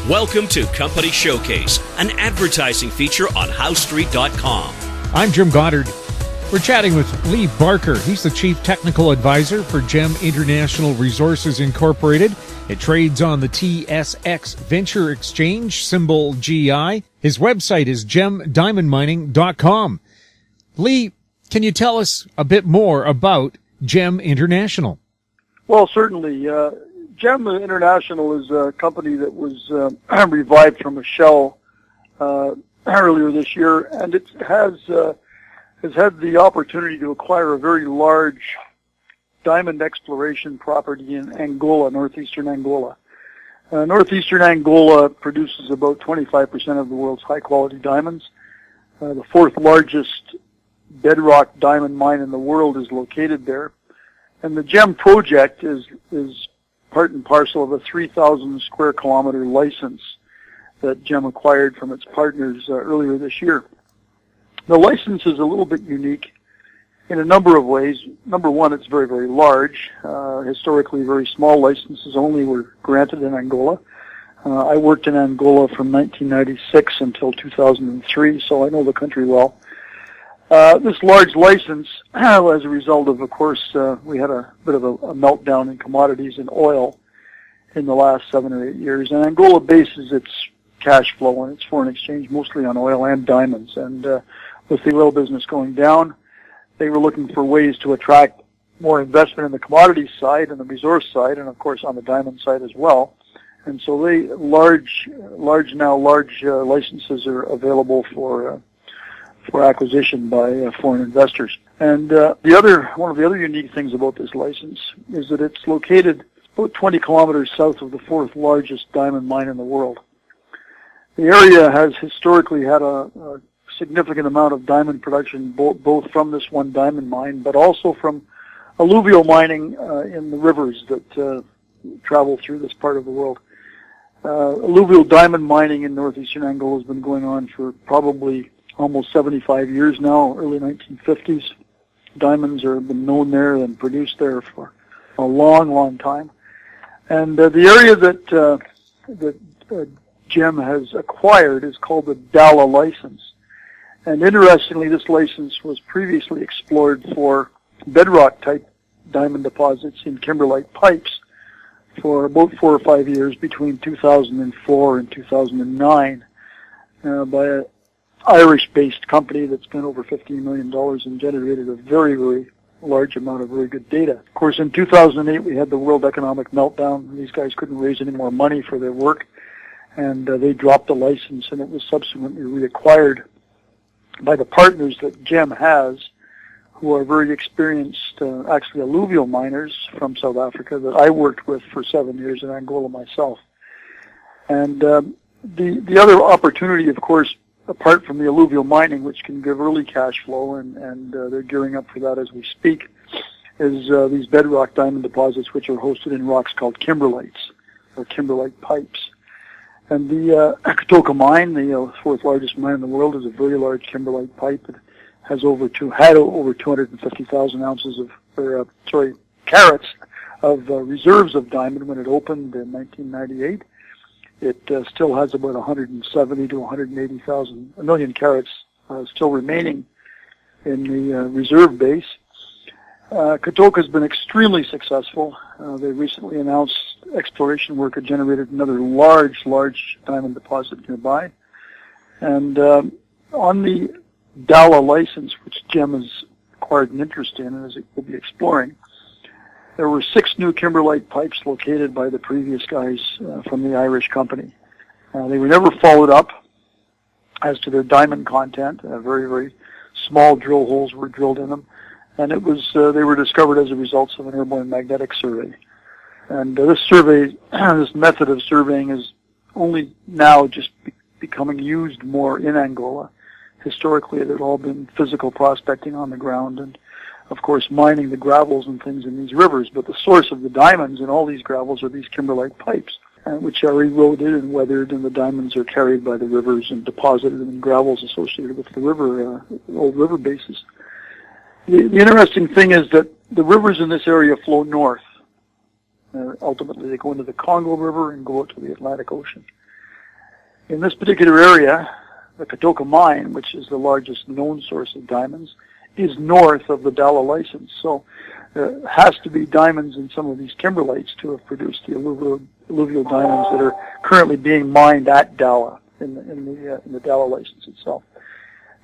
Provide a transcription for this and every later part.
Welcome to Company Showcase, an advertising feature on HowStreet.com. I'm Jim Goddard. We're chatting with Lee Barker. He's the Chief Technical Advisor for GEM International Resources Incorporated. It trades on the TSX Venture Exchange, symbol GI. His website is gemdiamondmining.com. Lee, can you tell us a bit more about GEM International? Well, certainly. GEM International is a company that was revived from a shell earlier this year, and it has had the opportunity to acquire a very large diamond exploration property in Angola, northeastern Angola. Northeastern Angola produces about 25% of the world's high-quality diamonds. The fourth largest bedrock diamond mine in the world is located there. And the GEM project is part and parcel of a 3,000 square kilometer license that GEM acquired from its partners earlier this year. The license is a little bit unique in a number of ways. Number one, it's very, very large. Historically, very small licenses only were granted in Angola. I worked in Angola from 1996 until 2003, so I know the country well. This large license, as a result of course, we had a bit of a meltdown in commodities and oil in the last 7 or 8 years. And Angola bases its cash flow and its foreign exchange mostly on oil and diamonds. And with the oil business going down, they were looking for ways to attract more investment in the commodities side and the resource side, and of course on the diamond side as well. And so large licenses are available for acquisition by foreign investors. And one of the other unique things about this license is that it's located about 20 kilometers south of the fourth largest diamond mine in the world. The area has historically had a significant amount of diamond production, both from this one diamond mine, but also from alluvial mining in the rivers that travel through this part of the world. Alluvial diamond mining in northeastern Angola has been going on for probably almost 75 years now, early 1950s. Diamonds have been known there and produced there for a long, long time. And the area that GEM has acquired is called the Dala license. And interestingly, this license was previously explored for bedrock-type diamond deposits in Kimberlite pipes for about 4 or 5 years between 2004 and 2009 by an Irish-based company that spent over $15 million and generated a very, very large amount of very good data. Of course, in 2008, we had the world economic meltdown. These guys couldn't raise any more money for their work, and they dropped the license, and it was subsequently reacquired by the partners that GEM has, who are very experienced, actually alluvial miners from South Africa that I worked with for 7 years in Angola myself. And the other opportunity, of course, apart from the alluvial mining, which can give early cash flow, and they're gearing up for that as we speak, is these bedrock diamond deposits, which are hosted in rocks called kimberlites, or kimberlite pipes. And the Kotoka mine, the fourth largest mine in the world, is a very large kimberlite pipe. It has over 250,000 ounces carats of reserves of diamond when it opened in 1998. It still has about 170 to 180,000 million carats still remaining in the reserve base. Kotoka has been extremely successful. They recently announced exploration work had generated another large diamond deposit nearby. And on the Dala license, which GEM has acquired an interest in, as it will be exploring, there were 6 new kimberlite pipes located by the previous guys from the Irish company. They were never followed up as to their diamond content. Very, very small drill holes were drilled in them. And it was they were discovered as a result of an airborne magnetic survey. And this survey, this method of surveying is only now just becoming used more in Angola. Historically, it had all been physical prospecting on the ground and, of course, mining the gravels and things in these rivers. But the source of the diamonds in all these gravels are these kimberlite pipes, which are eroded and weathered, and the diamonds are carried by the rivers and deposited in gravels associated with the river, old river bases. The interesting thing is that the rivers in this area flow north. Ultimately, they go into the Congo River and go out to the Atlantic Ocean. in this particular area, the Katoka mine, which is the largest known source of diamonds, is north of the Dala license. So there has to be diamonds in some of these kimberlites to have produced the alluvial diamonds that are currently being mined at Dala in the Dala license itself.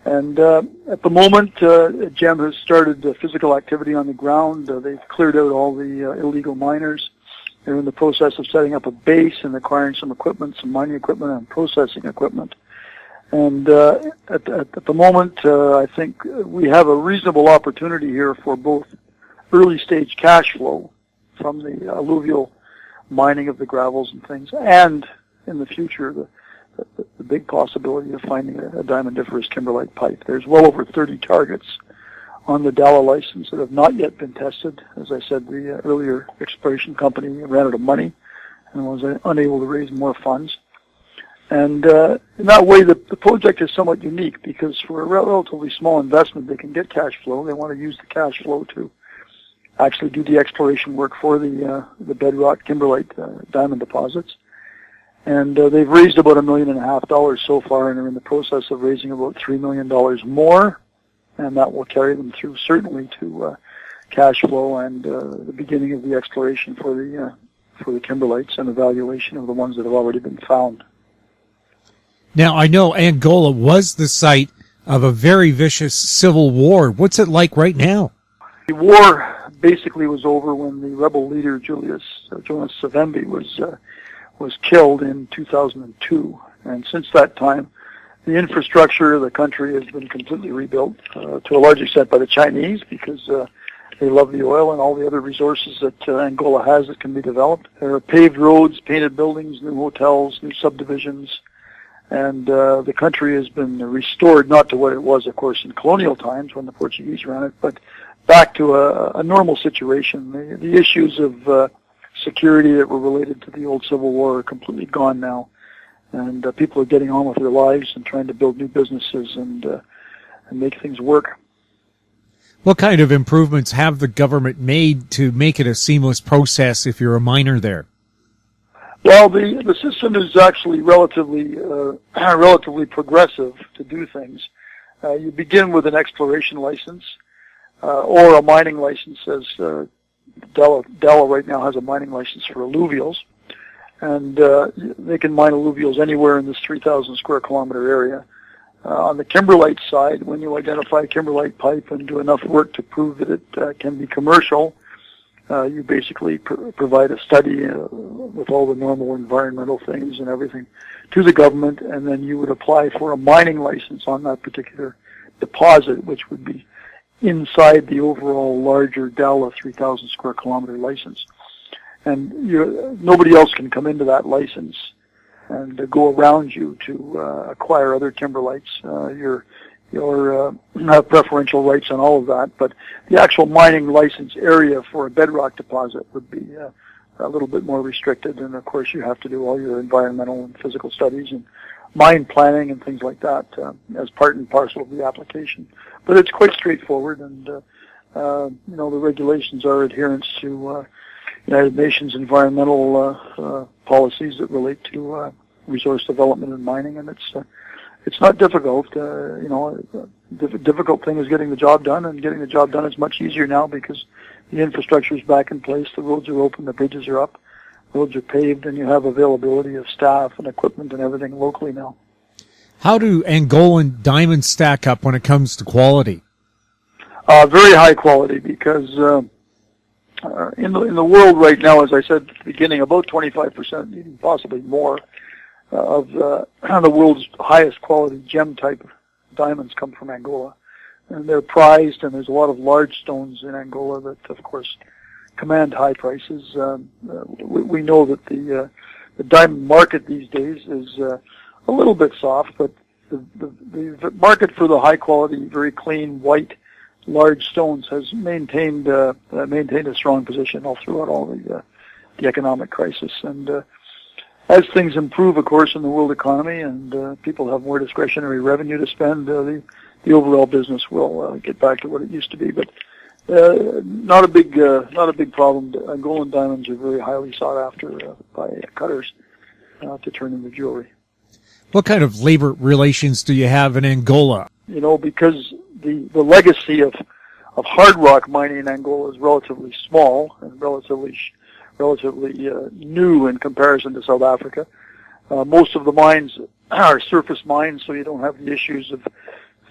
And at the moment, GEM has started physical activity on the ground. They've cleared out all the illegal miners. They're in the process of setting up a base and acquiring some equipment, some mining equipment and processing equipment. And at the moment, I think we have a reasonable opportunity here for both early stage cash flow from the alluvial mining of the gravels and things, and in the future, the big possibility of finding a diamondiferous kimberlite pipe. There's well over 30 targets on the Dala license that have not yet been tested. As I said, the earlier exploration company ran out of money and was unable to raise more funds. And in that way, the project is somewhat unique because for a relatively small investment, they can get cash flow. They want to use the cash flow to actually do the exploration work for the bedrock kimberlite diamond deposits. And they've raised about $1.5 million so far, and are in the process of raising about $3 million more, and that will carry them through certainly to cash flow and the beginning of the exploration for the kimberlites and evaluation of the ones that have already been found. Now, I know Angola was the site of a very vicious civil war. What's it like right now? The war basically was over when the rebel leader Jonas Savimbi was killed in 2002, and since that time, the infrastructure of the country has been completely rebuilt to a large extent by the Chinese because they love the oil and all the other resources that Angola has that can be developed. There are paved roads, painted buildings, new hotels, new subdivisions, and the country has been restored, not to what it was, of course, in colonial times when the Portuguese ran it, but back to a normal situation. The issues of security that were related to the old Civil War are completely gone now, and people are getting on with their lives and trying to build new businesses and make things work. What kind of improvements have the government made to make it a seamless process if you're a miner there? Well, the system is actually relatively progressive to do things. You begin with an exploration license or a mining license, as Dala right now has a mining license for alluvials, and they can mine alluvials anywhere in this 3,000 square kilometer area. On the kimberlite side, when you identify a kimberlite pipe and do enough work to prove that it can be commercial, you basically provide a study with all the normal environmental things and everything to the government, and then you would apply for a mining license on that particular deposit, which would be inside the overall larger Dala 3,000 square kilometer license. And nobody else can come into that license and go around you to acquire other kimberlites. You have preferential rights on all of that, but the actual mining license area for a bedrock deposit would be a little bit more restricted, and of course you have to do all your environmental and physical studies and mine planning and things like that as part and parcel of the application. But it's quite straightforward, and the regulations are adherence to United Nations environmental policies that relate to resource development and mining, and it's not difficult. The difficult thing is getting the job done, and getting the job done is much easier now because the infrastructure is back in place, the roads are open, the bridges are up, roads are paved, and you have availability of staff and equipment and everything locally now. How do Angolan diamonds stack up when it comes to quality? Very high quality, because in the world right now, as I said at the beginning, about 25%, even possibly more, of the world's highest quality gem-type diamonds come from Angola. And they're prized, and there's a lot of large stones in Angola that, of course, command high prices. We know that the diamond market these days is a little bit soft, but the market for the high-quality, very clean, white, large stones has maintained a strong position all throughout all the economic crisis. And as things improve, of course, in the world economy and people have more discretionary revenue to spend, the overall business will get back to what it used to be. But not a big problem. Angolan diamonds are very highly sought after by cutters to turn into jewelry. What kind of labor relations do you have in Angola? You know, because the legacy of hard rock mining in Angola is relatively small and relatively new in comparison to South Africa. Most of the mines are surface mines, so you don't have the issues of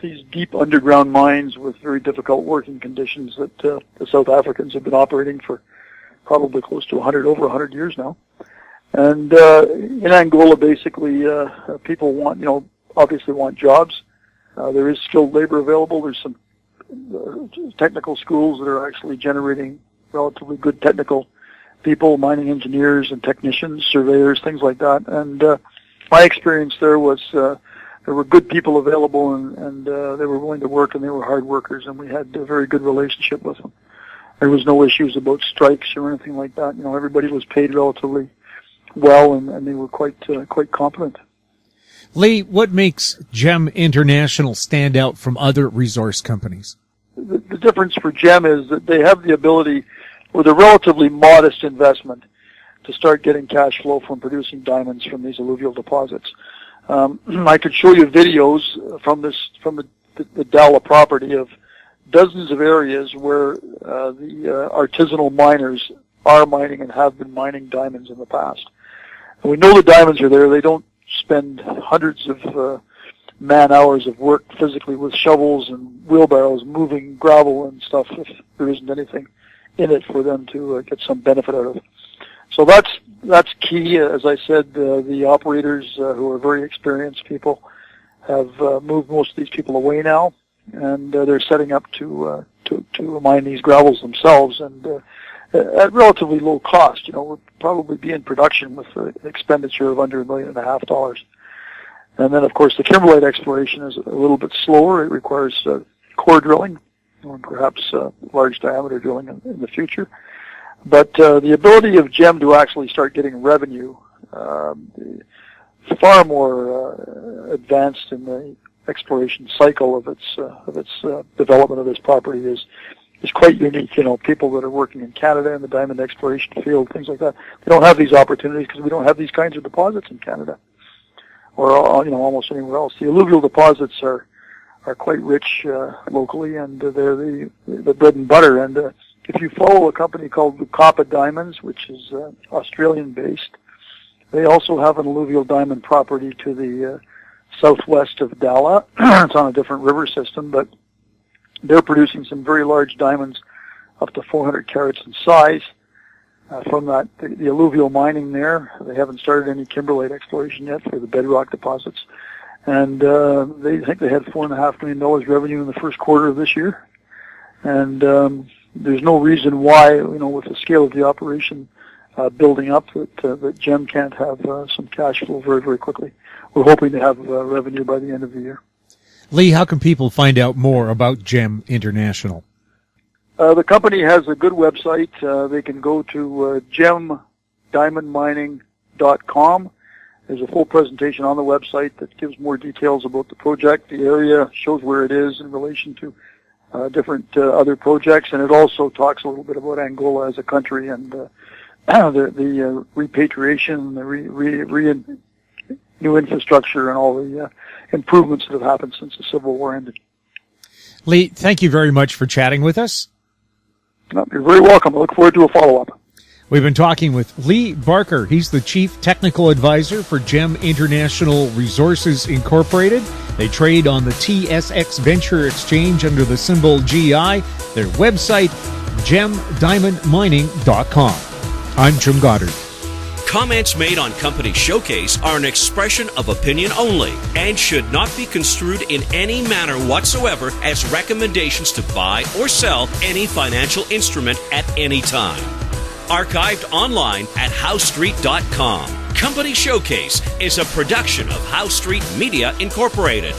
these deep underground mines with very difficult working conditions that the South Africans have been operating for probably close to over 100 years now. And in Angola, basically, people obviously want jobs. There is skilled labor available. There's some technical schools that are actually generating relatively good technical people, mining engineers and technicians, surveyors, things like that. And my experience there was there were good people available, and they were willing to work, and they were hard workers, and we had a very good relationship with them. There was no issues about strikes or anything like that. You know, everybody was paid relatively well, and they were quite competent. Lee, what makes GEM International stand out from other resource companies? The difference for GEM is that they have the ability, with a relatively modest investment, to start getting cash flow from producing diamonds from these alluvial deposits. I could show you videos from the Dala property of dozens of areas where the artisanal miners are mining and have been mining diamonds in the past. And we know the diamonds are there. They don't spend hundreds of man-hours of work physically with shovels and wheelbarrows moving gravel and stuff if there isn't anything in it for them to get some benefit out of. So that's key. As I said, the operators who are very experienced people have moved most of these people away now, and they're setting up to mine these gravels themselves, and at relatively low cost. You know, we'll probably be in production with an expenditure of under $1.5 million. And then, of course, the Kimberlite exploration is a little bit slower. It requires core drilling, or perhaps large diameter drilling in the future. But the ability of GEM to actually start getting revenue, far more advanced in the exploration cycle of its development of this property is quite unique. You know, people that are working in Canada in the diamond exploration field, things like that, they don't have these opportunities because we don't have these kinds of deposits in Canada or almost anywhere else. The alluvial deposits are quite rich locally, and they're the bread and butter. And if you follow a company called Lucapa Diamonds, which is Australian-based, they also have an alluvial diamond property to the southwest of Dala. It's on a different river system, but they're producing some very large diamonds up to 400 carats in size. From that, the alluvial mining there, they haven't started any kimberlite exploration yet for the bedrock deposits. And they think they had $4.5 million revenue in the first quarter of this year. And there's no reason why, you know, with the scale of the operation building up, that GEM can't have some cash flow very, very quickly. We're hoping to have revenue by the end of the year. Lee, how can people find out more about GEM International? The company has a good website. They can go to gemdiamondmining.com. There's a full presentation on the website that gives more details about the project, the area, shows where it is in relation to different other projects, and it also talks a little bit about Angola as a country and the repatriation, the new infrastructure, and all the improvements that have happened since the Civil War ended. Lee, thank you very much for chatting with us. You're very welcome. I look forward to a follow-up. We've been talking with Lee Barker. He's the Chief Technical Advisor for GEM International Resources Incorporated. They trade on the TSX Venture Exchange under the symbol GI. Their website, gemdiamondmining.com. I'm Jim Goddard. Comments made on Company Showcase are an expression of opinion only and should not be construed in any manner whatsoever as recommendations to buy or sell any financial instrument at any time. Archived online at howstreet.com. Company Showcase is a production of How Street Media Incorporated.